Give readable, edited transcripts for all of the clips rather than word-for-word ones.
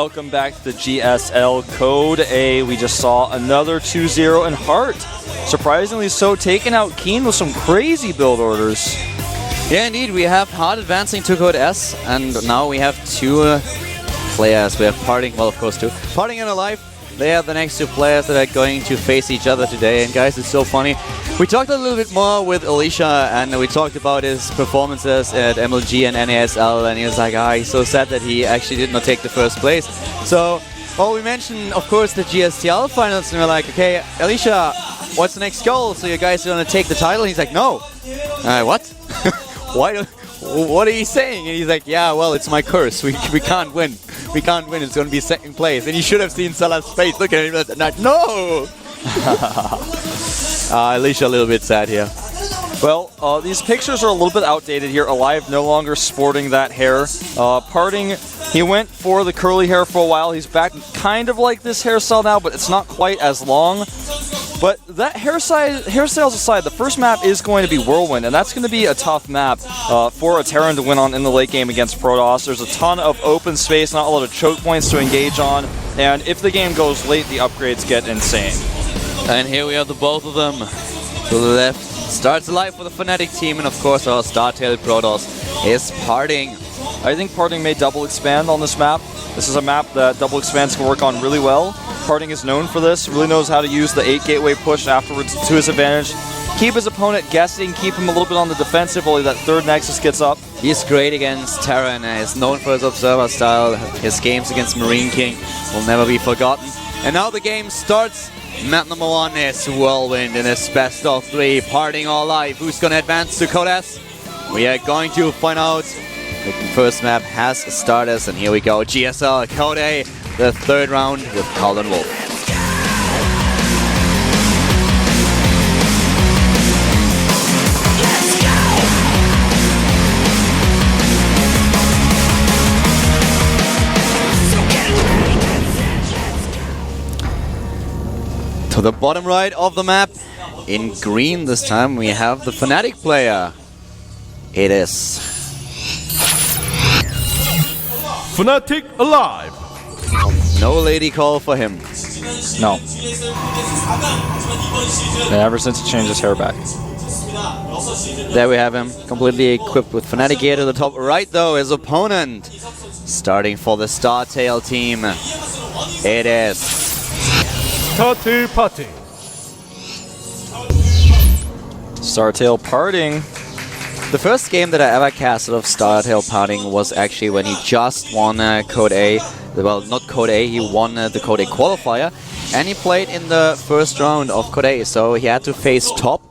welcome back to the GSL Code A. We just saw another 2-0 in Heart. Surprisingly so, taking out Keen with some crazy build orders. Yeah, indeed, we have Heart advancing to Code S, and now we have two players. We have Parting, well, of course, two. Parting and Alive, they are the next two players that are going to face each other today. And guys, it's so funny. We talked a little bit more with Alicia, and we talked about his performances at MLG and NASL, and he was like, he's so sad that he actually did not take the first place. So, well, we mentioned, of course, the GSL finals, and we're like, okay, Alicia, what's the next goal? So you guys are going to take the title? And he's like, no. What? Why? What are you saying? And he's like, yeah, well, it's my curse. We can't win. We can't win. It's going to be second place. And you should have seen Salah's face. Look at him. Like, no! Alicia a little bit sad here. Well, these pictures are a little bit outdated here. Alive no longer sporting that hair. Parting, he went for the curly hair for a while. He's back kind of like this hairstyle now, but it's not quite as long. But that hairstyles aside, the first map is going to be Whirlwind, and that's going to be a tough map for a Terran to win on in the late game against Protoss. There's a ton of open space, not a lot of choke points to engage on, and if the game goes late, the upgrades get insane. And here we have the both of them. To the left, starts alive for the Fnatic team, and of course our StarTale Protoss is Parting. I think Parting may double expand on this map. This is a map that double expands can work on really well. Parting is known for this, really knows how to use the 8 gateway push afterwards to his advantage. Keep his opponent guessing, keep him a little bit on the defensive while that third Nexus gets up. He's great against Terran, is known for his observer style. His games against Marine King will never be forgotten. And now the game starts. Map number 1 is Whirlwind in this best of 3. Parting or Alive. Who's going to advance to Code S? We are going to find out. The first map has started, and here we go. GSL Code A, the third round with Colin Wolf. To the bottom right of the map, in green this time, we have the Fnatic player. It is Fnatic Alive. No lady call for him. No. And ever since he changed his hair back. There we have him, completely equipped with Fnatic gear. To the top right, though, his opponent. Starting for the StarTale team, it is Tati Pati. StarTale Parting. The first game that I ever casted of StarTale Parting was actually when he just won Code A. Well, not Code A, he won the Code A qualifier. And he played in the first round of Code A, so he had to face Top.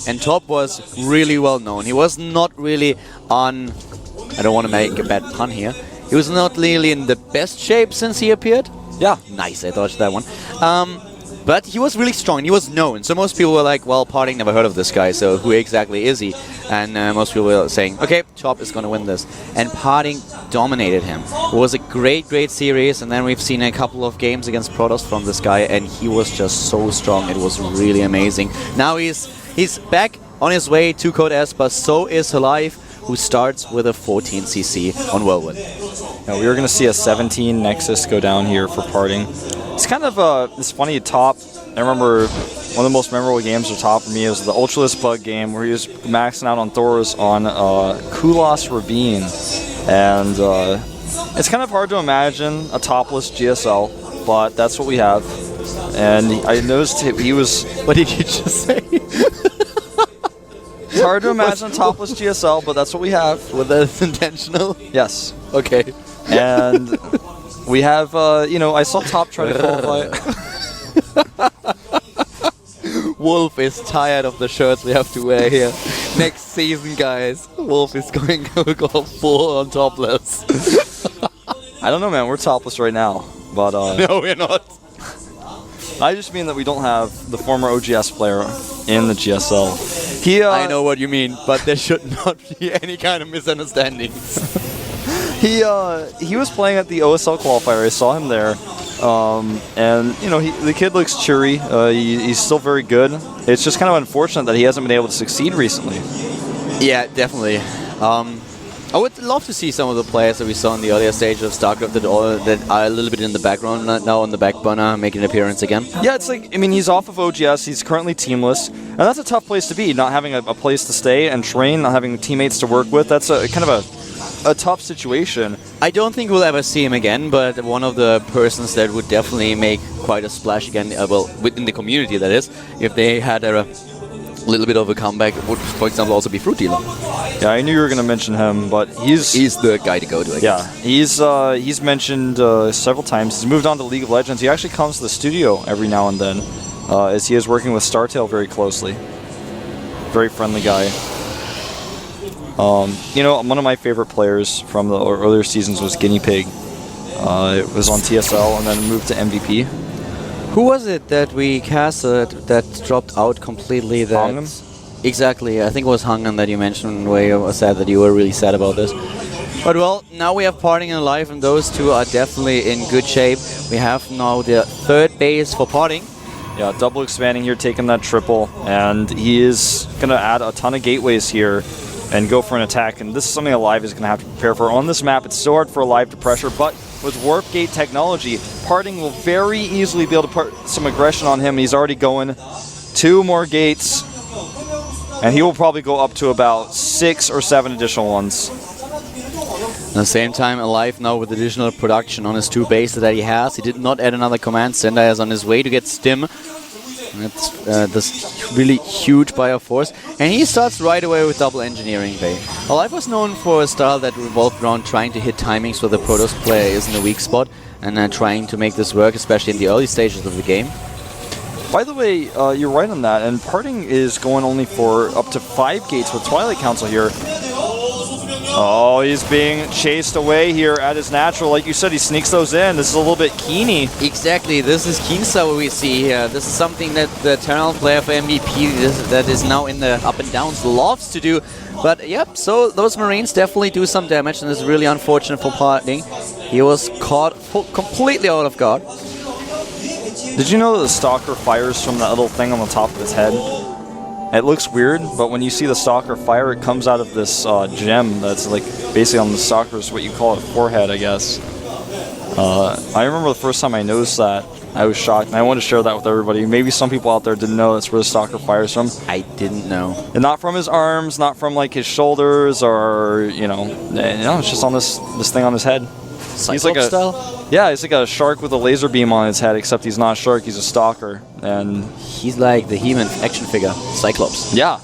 And Top was really well known. He was not really on... I don't want to make a bad pun here. He was not really in the best shape since he appeared. Yeah, nice, I dodged that one. But he was really strong, and he was known. So most people were like, well, Parting, never heard of this guy, so who exactly is he? And most people were saying, okay, Top is going to win this. And Parting dominated him. It was a great, great series, and then we've seen a couple of games against Protoss from this guy, and he was just so strong. It was really amazing. Now he's back on his way to Code S, but so is Alive, who starts with a 14cc on Whirlwind. Now, we were going to see a 17 Nexus go down here for Parting. It's kind of this funny Top. I remember one of the most memorable games of Top for me was the Ultralisk Bug game where he was maxing out on Thors on Kulas Rabin. And it's kind of hard to imagine a topless GSL, but that's what we have. And I noticed he was... What did you just say? It's hard to imagine a topless GSL, but that's what we have. Was that intentional? Yes. Okay. And we have, I saw Top try to qualify. Wolf is tired of the shirts we have to wear here. Next season, guys, Wolf is going to go full on topless. I don't know, man. We're topless right now. But no, we're not. I just mean that we don't have the former OGS player in the GSL. I know what you mean, but there should not be any kind of misunderstandings. He was playing at the OSL qualifier. I saw him there. And, the kid looks cheery. He's still very good. It's just kind of unfortunate that he hasn't been able to succeed recently. Yeah, definitely. I would love to see some of the players that we saw in the earlier stage of StarCraft that are a little bit in the background now on the back burner making an appearance again. Yeah, it's like, I mean, he's off of OGS, he's currently teamless, and that's a tough place to be, not having a place to stay and train, not having teammates to work with. That's a kind of a tough situation. I don't think we'll ever see him again, but one of the persons that would definitely make quite a splash again, well, within the community that is, if they had a little bit of a comeback, would, for example, also be Fruit Dealer. Yeah, I knew you were going to mention him, but he's the guy to go to, I guess. Yeah, he's mentioned several times. He's moved on to League of Legends. He actually comes to the studio every now and then, as he is working with StarTale very closely. Very friendly guy. You know, one of my favorite players from the earlier seasons was Guinea Pig. It was on TSL and then moved to MVP. Who was it that we casted that dropped out completely? Hongam? Exactly, I think it was Hongam that you mentioned, where you said that you were really sad about this. But well, now we have Parting and Alive, and those two are definitely in good shape. We have now the third base for Parting. Yeah, double expanding here, taking that triple, and he is going to add a ton of gateways here and go for an attack, and this is something Alive is going to have to prepare for. On this map, it's so hard for Alive to pressure, but with Warp Gate technology, Parting will very easily be able to put some aggression on him. He's already going 2 more gates, and he will probably go up to about 6 or 7 additional ones. At the same time, Alive now with additional production on his 2 bases that he has. He did not add another command center, is on his way to get Stim. That's this really huge Bioforce. And he starts right away with double engineering bay. Alive was known for a style that revolved around trying to hit timings where the Protoss player is in a weak spot and trying to make this work, especially in the early stages of the game. By the way, you're right on that, and Parting is going only for up to 5 gates with Twilight Council here. Oh, he's being chased away here at his natural. Like you said, he sneaks those in. This is a little bit Keeny. Exactly. This is Keen style we see here. This is something that the Terran player for MVP that is now in the up and downs loves to do. But yep, so those Marines definitely do some damage, and it's really unfortunate for Parting. He was caught completely out of guard. Did you know that the Stalker fires from that little thing on the top of his head? It looks weird, but when you see the Stalker fire, it comes out of this gem that's like basically on the Stalker's, what you call it, forehead, I guess. I remember the first time I noticed that, I was shocked, and I wanted to share that with everybody. Maybe some people out there didn't know that's where the Stalker fires from. I didn't know. And not from his arms, not from like his shoulders, or it's just on this thing on his head. He's like style? Yeah, he's like a shark with a laser beam on his head, except he's not a shark, he's a stalker. And he's like the He-Man action figure, Cyclops. Yeah.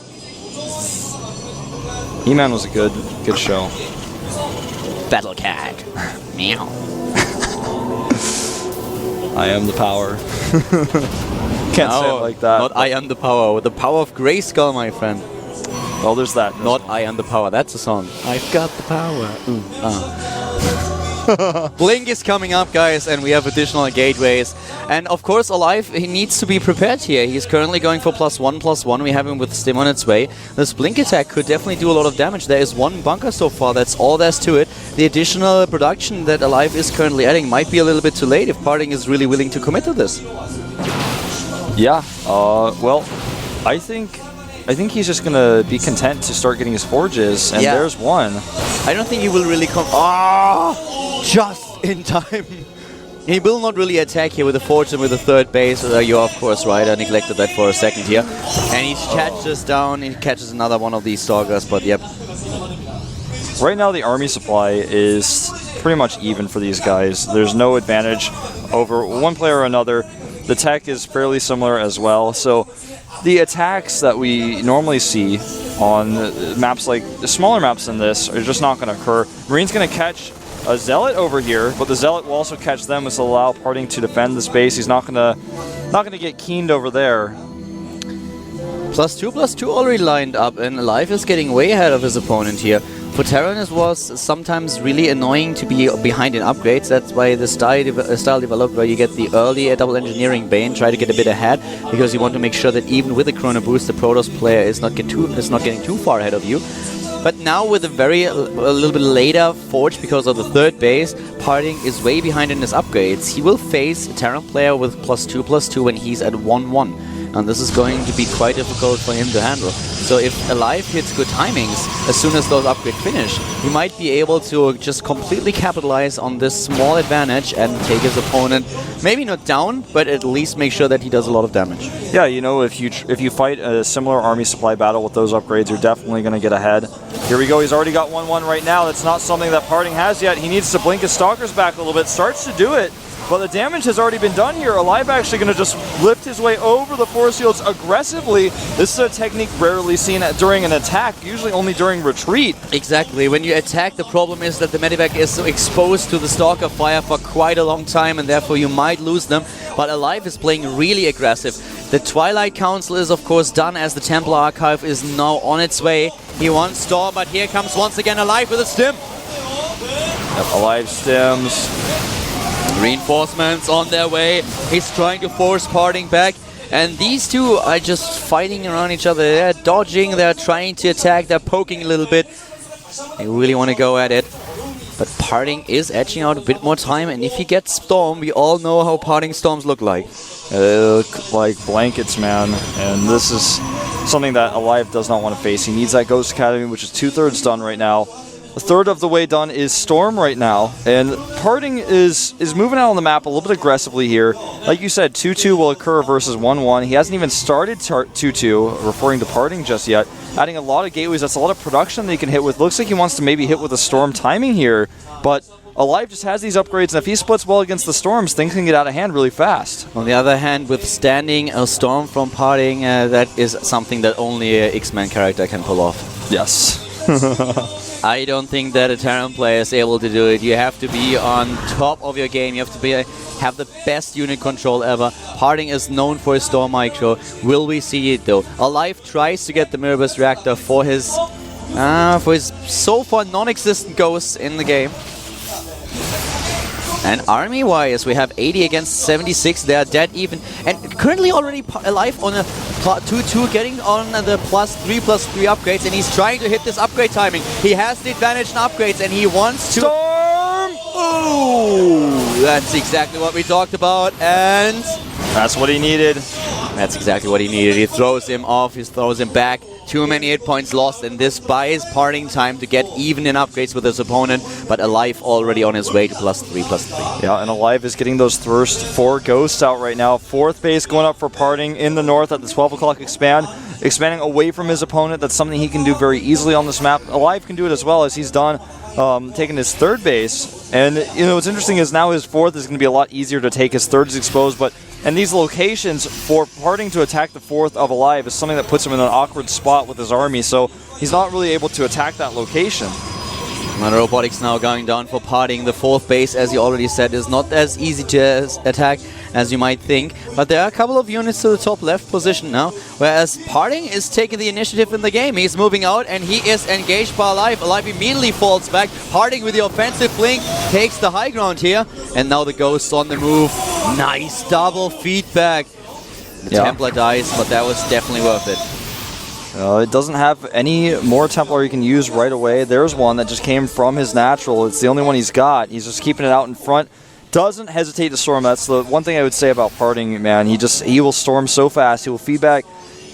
He-Man was a good show. Battle Cat. Meow. I am the power. Can't say it like that. Not I am the power. With the power of Grayskull, my friend. Well, there's that. Not I am the power. That's a song. I've got the power. Blink is coming up, guys, and we have additional gateways. And of course, Alive, he needs to be prepared here. He's currently going for +1/+1. We have him with Stim on its way. This Blink attack could definitely do a lot of damage. There is 1 bunker so far. That's all there's to it. The additional production that Alive is currently adding might be a little bit too late if Parting is really willing to commit to this. Yeah. Well, I think he's just going to be content to start getting his forges, and there's one. I don't think he will really come... just in time. He will not really attack here with the forge and with the third base. You're of course right, I neglected that for a second here. And he catches down, he catches another one of these stalkers, but yep. Right now the army supply is pretty much even for these guys. There's no advantage over one player or another. The tech is fairly similar as well, so the attacks that we normally see on maps like the smaller maps than this are just not going to occur. Marine's going to catch a Zealot over here, but the Zealot will also catch them, which will allow Parting to defend the space. He's not gonna get keened over there. +2/+2 already lined up, and Alive is getting way ahead of his opponent here. For Terran, it was sometimes really annoying to be behind in upgrades. That's why the style developed where you get the early double engineering bane, try to get a bit ahead, because you want to make sure that even with the chrono boost, the Protoss player is not getting too far ahead of you. But now with a little bit later forge because of the third base, Parting is way behind in his upgrades. He will face a Terran player with +2/+2 when he's at 1/1. And this is going to be quite difficult for him to handle. So if Alive hits good timings, as soon as those upgrades finish, he might be able to just completely capitalize on this small advantage and take his opponent, maybe not down, but at least make sure that he does a lot of damage. Yeah, you know, if you fight a similar army supply battle with those upgrades, you're definitely going to get ahead. Here we go, he's already got 1-1 right now. That's not something that Parting has yet. He needs to blink his Stalkers back a little bit, starts to do it. But the damage has already been done here. Alive actually going to just lift his way over the force fields aggressively. This is a technique rarely seen during an attack, usually only during retreat. Exactly. When you attack, the problem is that the Medivac is exposed to the Stalker fire for quite a long time, and therefore you might lose them. But Alive is playing really aggressive. The Twilight Council is of course done as the Templar Archive is now on its way. He wants Storm, but here comes once again Alive with a stim. Yep, Alive stims. Reinforcements on their way. He's trying to force Parting back. And these two are just fighting around each other. They're dodging, they're trying to attack, they're poking a little bit. They really want to go at it. But Parting is edging out a bit more time. And if he gets Storm, we all know how Parting Storms look like. They look like blankets, man. And this is something that Alive does not want to face. He needs that Ghost Academy, which is 2/3 done right now. A third of the way done is Storm right now, and Parting is moving out on the map a little bit aggressively here. Like you said, 2-2 will occur versus 1-1. He hasn't even started 2-2, referring to Parting just yet. Adding a lot of gateways, that's a lot of production that he can hit with. Looks like he wants to maybe hit with a Storm timing here, but Alive just has these upgrades, and if he splits well against the Storms, things can get out of hand really fast. On the other hand, withstanding a Storm from Parting, that is something that only an X-Men character can pull off. Yes. I don't think that a Terran player is able to do it. You have to be on top of your game. You have to have the best unit control ever. Parting is known for his Storm micro. Will we see it though? Alive tries to get the Mirror Burst Reactor for his so far non-existent ghosts in the game. And army-wise, we have 80 against 76. They are dead even. And currently already Alive on a 2-2, getting on the +3/+3 upgrades. And he's trying to hit this upgrade timing. He has the advantage in upgrades and he wants to... Storm! Ooh! That's exactly what we talked about. And... that's what he needed. That's exactly what he needed. He throws him off, he throws him back. Too many hit points lost, and this buys Parting time to get even in upgrades with his opponent, but Alive already on his way to +3/+3. Yeah, and Alive is getting those first 4 ghosts out right now. 4th base going up for Parting in the north at the 12 o'clock expanding away from his opponent. That's something he can do very easily on this map. Alive can do it as well, as he's done taking his 3rd base. And you know what's interesting is now his 4th is going to be a lot easier to take. His 3rd is exposed, but and these locations for Parting to attack the 4th of Alive is something that puts him in an awkward spot with his army, so he's not really able to attack that location. Another Robotics now going down for Parting. The 4th base, as you already said, is not as easy to attack as you might think. But there are a couple of units to the top left position now, whereas Parting is taking the initiative in the game. He's moving out and he is engaged by Alive. Alive immediately falls back. Parting with the offensive blink takes the high ground here. And now the Ghosts on the move. Nice double feedback. The Templar dies, but that was definitely worth it. It doesn't have any more Templar you can use right away. There's one that just came from his natural. It's the only one he's got. He's just keeping it out in front. Doesn't hesitate to storm. That's the one thing I would say about Parting, man. He will storm so fast. He will feedback.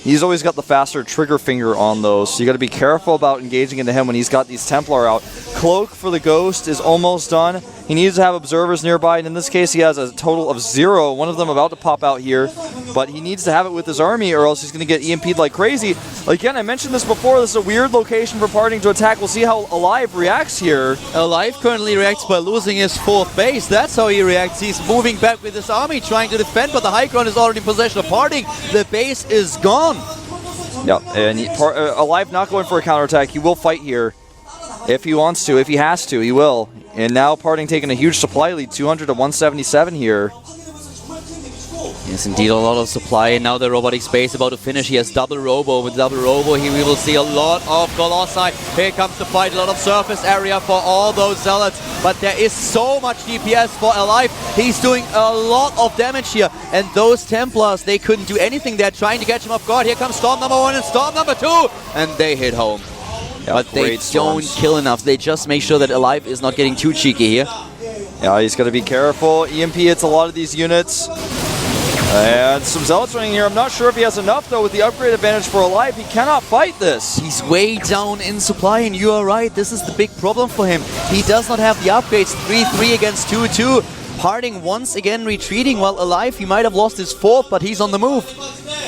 He's always got the faster trigger finger on those, so you got to be careful about engaging into him when he's got these Templar out. Cloak for the Ghost is almost done. He needs to have observers nearby, and in this case he has a total of 0. One of them about to pop out here, but he needs to have it with his army or else he's going to get EMP'd like crazy. Again, I mentioned this before, this is a weird location for Parting to attack. We'll see how Alive reacts here. Alive currently reacts by losing his 4th base. That's how he reacts. He's moving back with his army, trying to defend, but the high ground is already in possession of Parting. The base is gone. Yep, and Alive not going for a counterattack. He will fight here if he wants to, if he has to, he will. And now Parting taking a huge supply lead, 200 to 177 here. Yes, indeed, a lot of supply, and now the Robotic Space about to finish. He has double Robo. With double Robo, we will see a lot of Colossi. Here comes the fight, a lot of surface area for all those Zealots, but there is so much DPS for Alive. He's doing a lot of damage here, and those Templars, they couldn't do anything. They're trying to catch him off guard. Here comes Storm number 1 and Storm number 2, and they hit home. Yeah, but they don't kill enough. They just make sure that Alive is not getting too cheeky here. Yeah, he's got to be careful. EMP hits a lot of these units. And some Zealots running here. I'm not sure if he has enough, though, with the upgrade advantage for Alive. He cannot fight this. He's way down in supply, and you are right. This is the big problem for him. He does not have the upgrades. 3-3 against 2-2. Parting once again retreating while Alive. He might have lost his fourth, but he's on the move.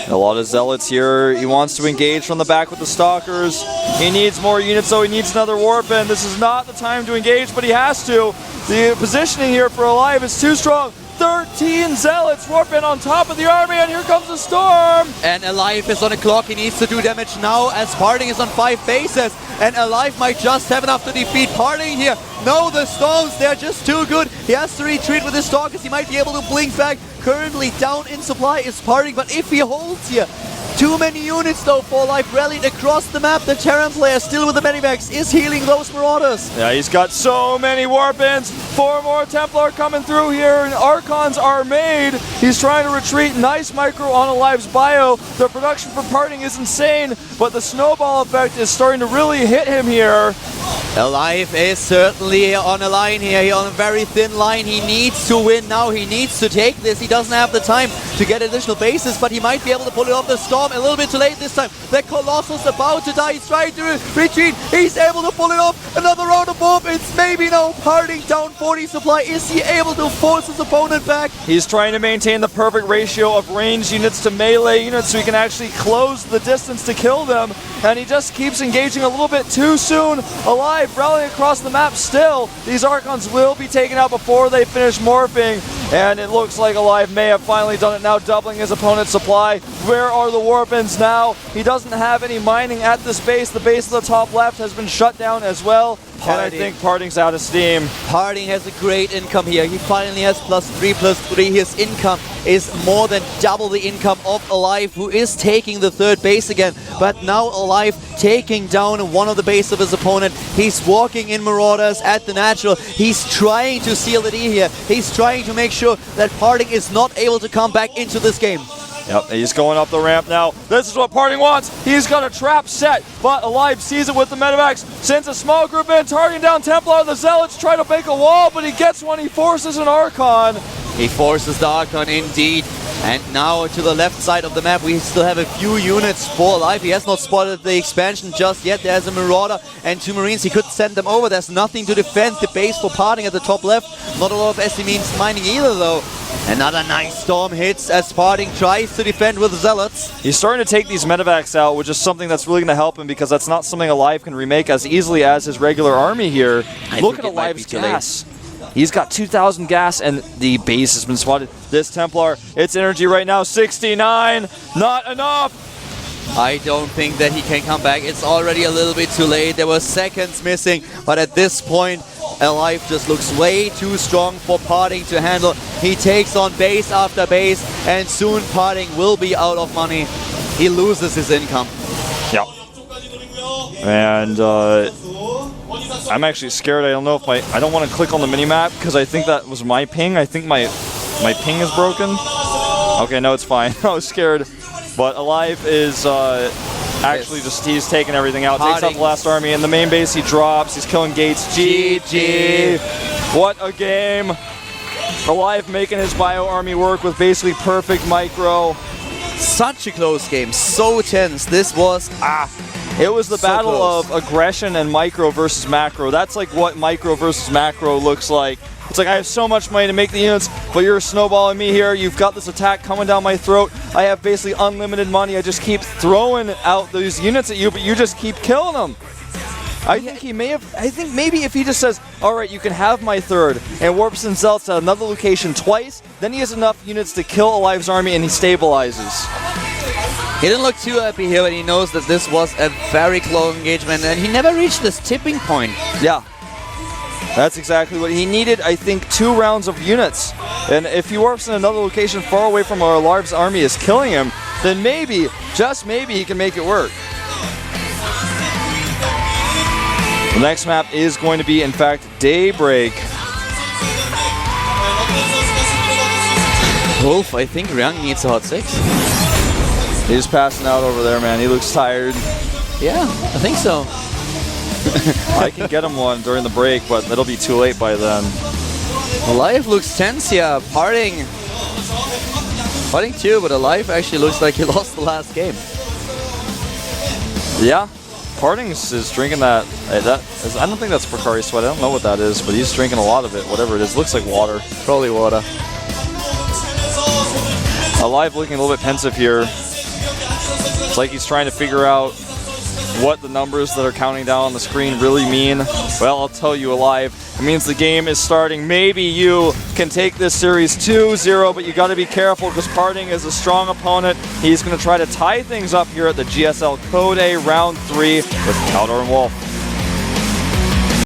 A lot of Zealots here. He wants to engage from the back with the Stalkers. He needs more units, so he needs another Warp, and this is not the time to engage, but he has to. The positioning here for Alive is too strong. 13 Zealots warp in on top of the army, and here comes the storm! And Alive is on a clock. He needs to do damage now as Parting is on 5 bases. And Alive might just have enough to defeat Parting here. No, the Storms, they're just too good. He has to retreat with his Stalkers. He might be able to blink back. Currently down in supply is Parting, but if he holds here, too many units though for Alive rallied across the map. The Terran player still with the Medivacs is healing those Marauders. Yeah, he's got so many Warp-ins. 4 more Templar coming through here, and Archons are made. He's trying to retreat. Nice micro on Alive's bio. The production for Parting is insane, but the snowball effect is starting to really hit him here. Alive is certainly on a line here. He's on a very thin line. He needs to win now. He needs to take this. He doesn't have the time to get additional bases, but he might be able to pull it off. The Storm a little bit too late this time. The Colossus about to die. He's trying to retreat. He's able to pull it off. Another round of warp. It's maybe no. Parting down 40 supply. Is he able to force his opponent back? He's trying to maintain the perfect ratio of ranged units to melee units so he can actually close the distance to kill them. And he just keeps engaging a little bit too soon. Alive rallying across the map still. These Archons will be taken out before they finish morphing. And it looks like Alive may have finally done it now, doubling his opponent's supply. Where are the Warpins now? He doesn't have any mining at this base. The base at the top left has been shut down as well. And I think Parting's out of steam. Parting has a great income here. He finally has +3/+3. His income is more than double the income of Alive, who is taking the third base again. But now Alive taking down one of the base of his opponent. He's walking in Marauders at the natural. He's trying to seal the D here. He's trying to make sure that Parting is not able to come back into this game. Yep, he's going up the ramp now. This is what Parting wants. He's got a trap set, but Alive sees it with the Medivacs. Sends a small group in, targeting down Templar. The Zealots try to make a wall, but he gets one. He forces an Archon. He forces the Archon indeed. And now to the left side of the map, we still have a few units for Alive. He has not spotted the expansion just yet. There's a Marauder and 2 Marines. He could send them over. There's nothing to defend the base for Parting at the top left. Not a lot of SC means mining either, though. Another nice Storm hits as Parting tries to defend with Zealots. He's starting to take these Medivacs out, which is something that's really going to help him because that's not something Alive can remake as easily as his regular army here. Look at Alive's gas. He's got 2,000 gas, and the base has been spotted. This Templar, its energy right now, 69. Not enough. I don't think that he can come back. It's already a little bit too late. There were seconds missing, but at this point, Alive just looks way too strong for Parting to handle. He takes on base after base, and soon Parting will be out of money. He loses his income. Yeah. And I'm actually scared. I don't know if I don't want to click on the minimap because I think that was my ping. I think my ping is broken. Okay, no, it's fine. I was scared. But Alive is actually just, he's taking everything out. Takes out the last army. In the main base, he drops. He's killing gates. GG. What a game. Alive making his bio army work with basically perfect micro. Such a close game. So tense. This was... It was the so battle close. of aggression and micro versus macro. That's like what micro versus macro looks like. It's like I have so much money to make the units, but you're snowballing me here. You've got this attack coming down my throat. I have basically unlimited money. I just keep throwing out those units at you, but you just keep killing them. I think maybe if he just says, all right, you can have my third, and warps and Zealots at another location twice, then he has enough units to kill Alive's army and he stabilizes. He didn't look too happy here, but he knows that this was a very close engagement, and he never reached this tipping point. Yeah. That's exactly what he needed. I think 2 rounds of units. And if he warps in another location far away from where Alive's army is killing him, then maybe, just maybe, he can make it work. The next map is going to be, in fact, Daybreak. Wolf, I think Ryang needs a hot 6. He's passing out over there, man. He looks tired. Yeah, I think so. I can get him one during the break, but it'll be too late by then. Alive looks tense here. Parting Fighting 2, but Alive actually looks like he lost the last game. Yeah. Partings is drinking that. I don't think that's Precari Sweat. I don't know what that is, but he's drinking a lot of it. Whatever it is, looks like water. Probably water. Alive looking a little bit pensive here. It's like he's trying to figure out what the numbers that are counting down on the screen really mean. Well, I'll tell you, Alive, it means the game is starting. Maybe you can take this series 2-0, but you got to be careful because Parting is a strong opponent. He's going to try to tie things up here at the GSL Code A Round 3 with Caldor and Wolf.